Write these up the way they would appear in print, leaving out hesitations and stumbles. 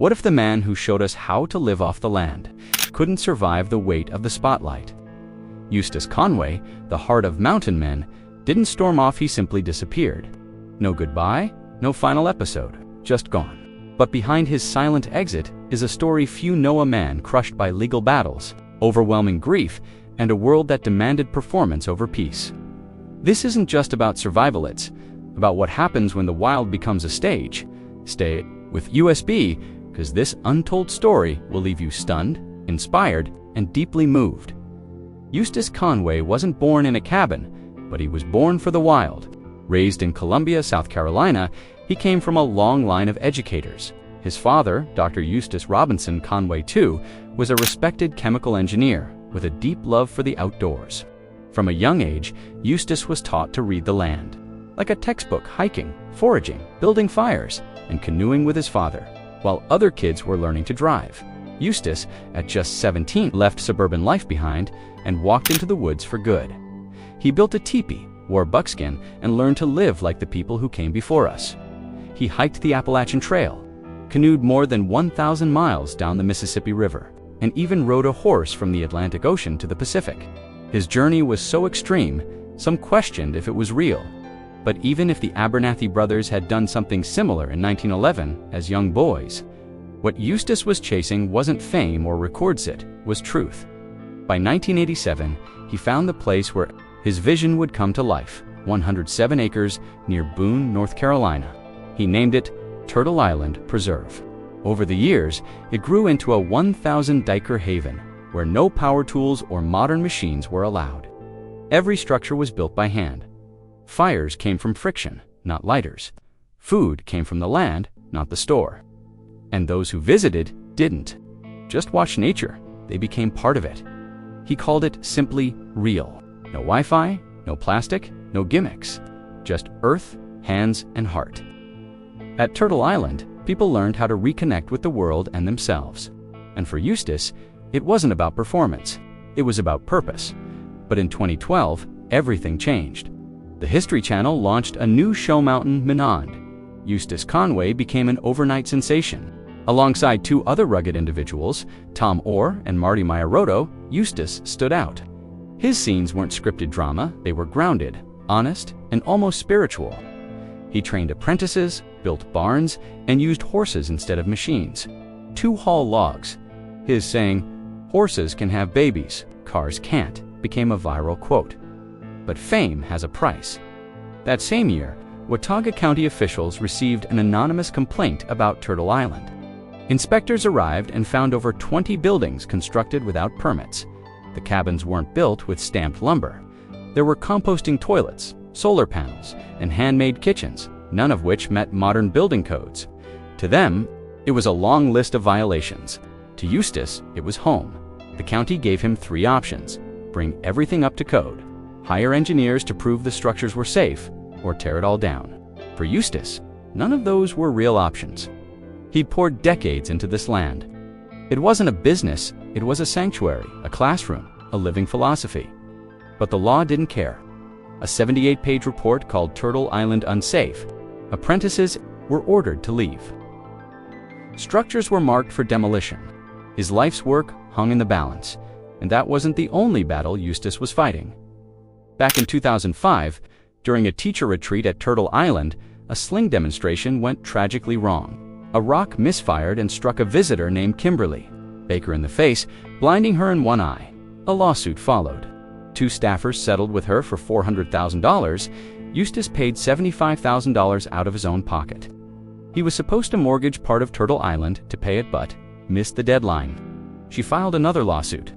What if the man who showed us how to live off the land couldn't survive the weight of the spotlight? Eustace Conway, the heart of mountain men, didn't storm off, he simply disappeared. No goodbye, no final episode, just gone. But behind his silent exit is a story few know: a man crushed by legal battles, overwhelming grief, and a world that demanded performance over peace. This isn't just about survival, it's about what happens when the wild becomes a stage. Stay with USB, because this untold story will leave you stunned, inspired, and deeply moved. Eustace Conway wasn't born in a cabin, but he was born for the wild. Raised in Columbia, South Carolina, he came from a long line of educators. His father, Dr. Eustace Robinson Conway II, was a respected chemical engineer with a deep love for the outdoors. From a young age, Eustace was taught to read the land, like a textbook, hiking, foraging, building fires, and canoeing with his father, while other kids were learning to drive. Eustace, at just 17, left suburban life behind and walked into the woods for good. He built a teepee, wore buckskin, and learned to live like the people who came before us. He hiked the Appalachian Trail, canoed more than 1,000 miles down the Mississippi River, and even rode a horse from the Atlantic Ocean to the Pacific. His journey was so extreme, some questioned if it was real. But even if the Abernathy brothers had done something similar in 1911 as young boys, what Eustace was chasing wasn't fame or records, it was truth. By 1987, he found the place where his vision would come to life, 107 acres near Boone, North Carolina. He named it Turtle Island Preserve. Over the years, it grew into a 1,000-acre haven where no power tools or modern machines were allowed. Every structure was built by hand. Fires came from friction, not lighters. Food came from the land, not the store. And those who visited didn't just watch nature, they became part of it. He called it simply real. No Wi-Fi, no plastic, no gimmicks. Just earth, hands, and heart. At Turtle Island, people learned how to reconnect with the world and themselves. And for Eustace, it wasn't about performance, it was about purpose. But in 2012, everything changed. The History Channel launched a new show, Mountain Menand. Eustace Conway became an overnight sensation. Alongside two other rugged individuals, Tom Orr and Marty Mayaroto, Eustace stood out. His scenes weren't scripted drama, they were grounded, honest, and almost spiritual. He trained apprentices, built barns, and used horses instead of machines. Two-haul logs. His saying, "Horses can have babies, cars can't," became a viral quote. But fame has a price. That same year, Watauga County officials received an anonymous complaint about Turtle Island. Inspectors arrived and found over 20 buildings constructed without permits. The cabins weren't built with stamped lumber. There were composting toilets, solar panels, and handmade kitchens, none of which met modern building codes. To them, it was a long list of violations. To Eustace, it was home. The county gave him 3 options: bring everything up to code, hire engineers to prove the structures were safe, or tear it all down. For Eustace, none of those were real options. He'd poured decades into this land. It wasn't a business, it was a sanctuary, a classroom, a living philosophy. But the law didn't care. A 78-page report called Turtle Island Unsafe. Apprentices were ordered to leave. Structures were marked for demolition. His life's work hung in the balance, and that wasn't the only battle Eustace was fighting. Back in 2005, during a teacher retreat at Turtle Island, a sling demonstration went tragically wrong. A rock misfired and struck a visitor named Kimberly Baker in the face, blinding her in one eye. A lawsuit followed. 2 staffers settled with her for $400,000. Eustace paid $75,000 out of his own pocket. He was supposed to mortgage part of Turtle Island to pay it, but missed the deadline. She filed another lawsuit.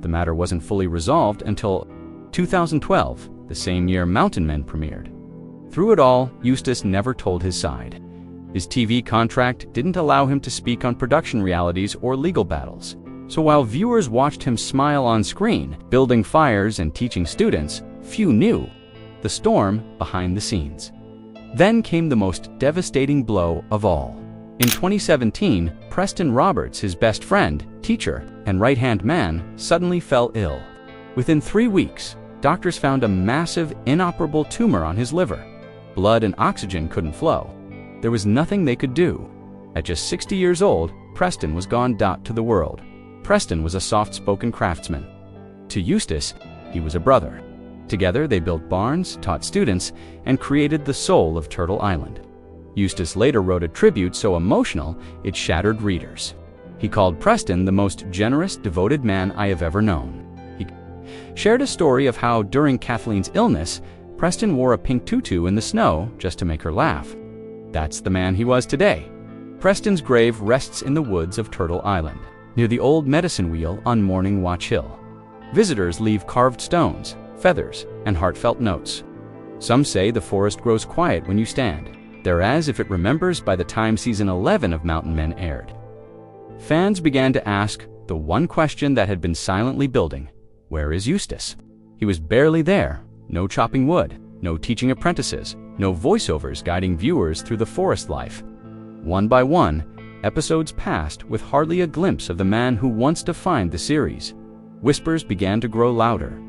The matter wasn't fully resolved until 2012, the same year Mountain Men premiered. Through it all, Eustace never told his side. His TV contract didn't allow him to speak on production realities or legal battles. So while viewers watched him smile on screen, building fires and teaching students, few knew the storm behind the scenes. Then came the most devastating blow of all. In 2017, Preston Roberts, his best friend, teacher, and right-hand man, suddenly fell ill. Within 3 weeks, doctors found a massive, inoperable tumor on his liver. Blood and oxygen couldn't flow. There was nothing they could do. At just 60 years old, Preston was gone. To the world, Preston was a soft-spoken craftsman. To Eustace, he was a brother. Together they built barns, taught students, and created the soul of Turtle Island. Eustace later wrote a tribute so emotional it shattered readers. He called Preston the most generous, devoted man I have ever known. He shared a story of how, during Kathleen's illness, Preston wore a pink tutu in the snow just to make her laugh. That's the man he was today. Preston's grave rests in the woods of Turtle Island, near the old medicine wheel on Morning Watch Hill. Visitors leave carved stones, feathers, and heartfelt notes. Some say the forest grows quiet when you stand. They're as if it remembers by the time season 11 of Mountain Men aired. Fans began to ask the one question that had been silently building: where is Eustace? He was barely there. No chopping wood, no teaching apprentices, no voiceovers guiding viewers through the forest life. One by one, episodes passed with hardly a glimpse of the man who once defined the series. Whispers began to grow louder.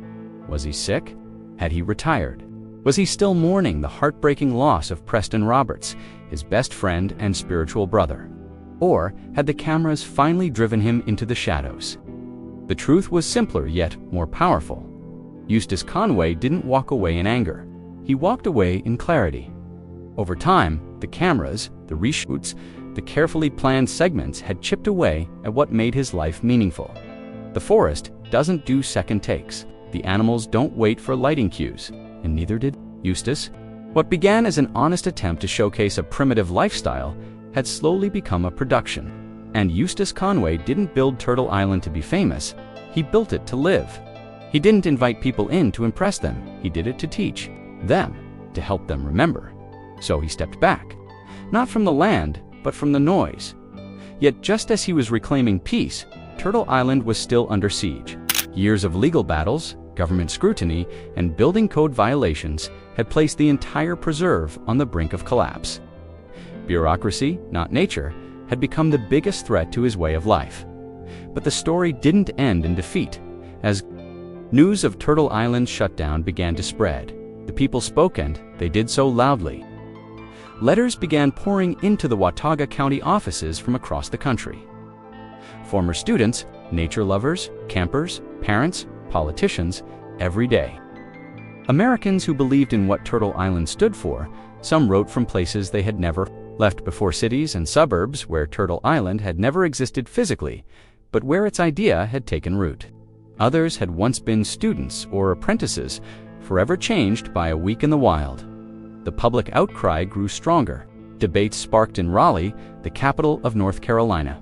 Was he sick? Had he retired? Was he still mourning the heartbreaking loss of Preston Roberts, his best friend and spiritual brother? Or had the cameras finally driven him into the shadows? The truth was simpler yet more powerful. Eustace Conway didn't walk away in anger. He walked away in clarity. Over time, the cameras, the reshoots, the carefully planned segments had chipped away at what made his life meaningful. The forest doesn't do second takes. The animals don't wait for lighting cues, and neither did Eustace. What began as an honest attempt to showcase a primitive lifestyle had slowly become a production. And Eustace Conway didn't build Turtle Island to be famous. He built it to live. He didn't invite people in to impress them. He did it to teach them, to help them remember. So he stepped back, not from the land, but from the noise. Yet just as he was reclaiming peace, Turtle Island was still under siege. Years of legal battles, government scrutiny, and building code violations had placed the entire preserve on the brink of collapse. Bureaucracy, not nature, had become the biggest threat to his way of life. But the story didn't end in defeat. As news of Turtle Island's shutdown began to spread, the people spoke, and they did so loudly. Letters began pouring into the Watauga County offices from across the country. Former students, nature lovers, campers, parents, politicians, every day. Americans who believed in what Turtle Island stood for, some wrote from places they had never left before, cities and suburbs where Turtle Island had never existed physically, but where its idea had taken root. Others had once been students or apprentices, forever changed by a week in the wild. The public outcry grew stronger. Debates sparked in Raleigh, the capital of North Carolina.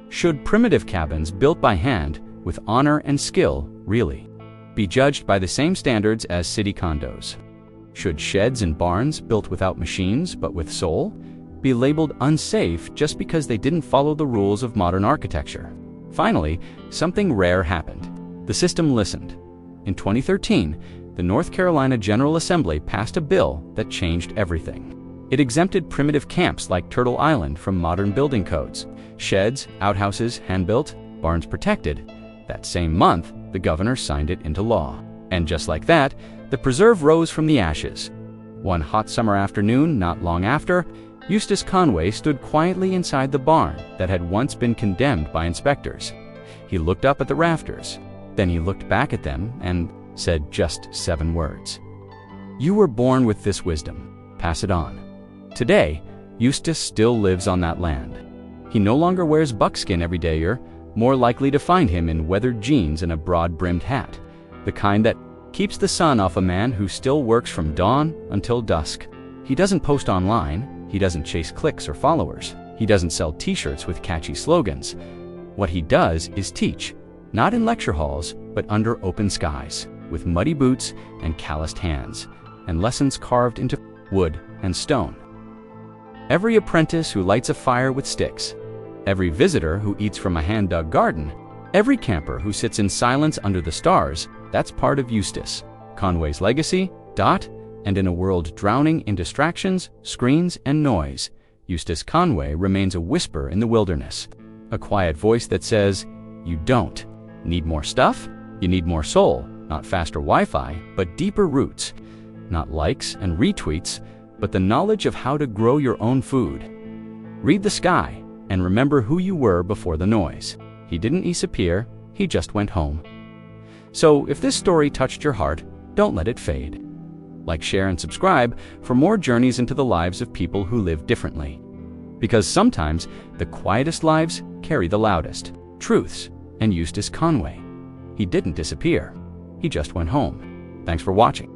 Should primitive cabins built by hand, with honor and skill, really be judged by the same standards as city condos? Should sheds and barns built without machines but with soul be labeled unsafe just because they didn't follow the rules of modern architecture? Finally, something rare happened. The system listened. In 2013, the North Carolina General Assembly passed a bill that changed everything. It exempted primitive camps like Turtle Island from modern building codes. Sheds, outhouses, hand-built, barns protected. That same month, the governor signed it into law. And just like that, the preserve rose from the ashes. One hot summer afternoon, not long after, Eustace Conway stood quietly inside the barn that had once been condemned by inspectors. He looked up at the rafters. Then he looked back at them and said just 7 words. "You were born with this wisdom. Pass it on." Today, Eustace still lives on that land. He no longer wears buckskin every day. You're more likely to find him in weathered jeans and a broad-brimmed hat, the kind that keeps the sun off a man who still works from dawn until dusk. He doesn't post online. He doesn't chase clicks or followers. He doesn't sell t-shirts with catchy slogans. What he does is teach, not in lecture halls, but under open skies, with muddy boots and calloused hands, and lessons carved into wood and stone. Every apprentice who lights a fire with sticks, every visitor who eats from a hand-dug garden, every camper who sits in silence under the stars, that's part of Eustace Conway's legacy. And in a world drowning in distractions, screens, and noise, Eustace Conway remains a whisper in the wilderness, a quiet voice that says, "You don't need more stuff, you need more soul, not faster Wi-Fi, but deeper roots, not likes and retweets, but the knowledge of how to grow your own food. Read the sky, and remember who you were before the noise. He didn't disappear, he just went home. So if this story touched your heart, don't let it fade. Like, share, and subscribe for more journeys into the lives of people who live differently. Because sometimes the quietest lives carry the loudest truths. And Eustace Conway, he didn't disappear, he just went home. Thanks for watching.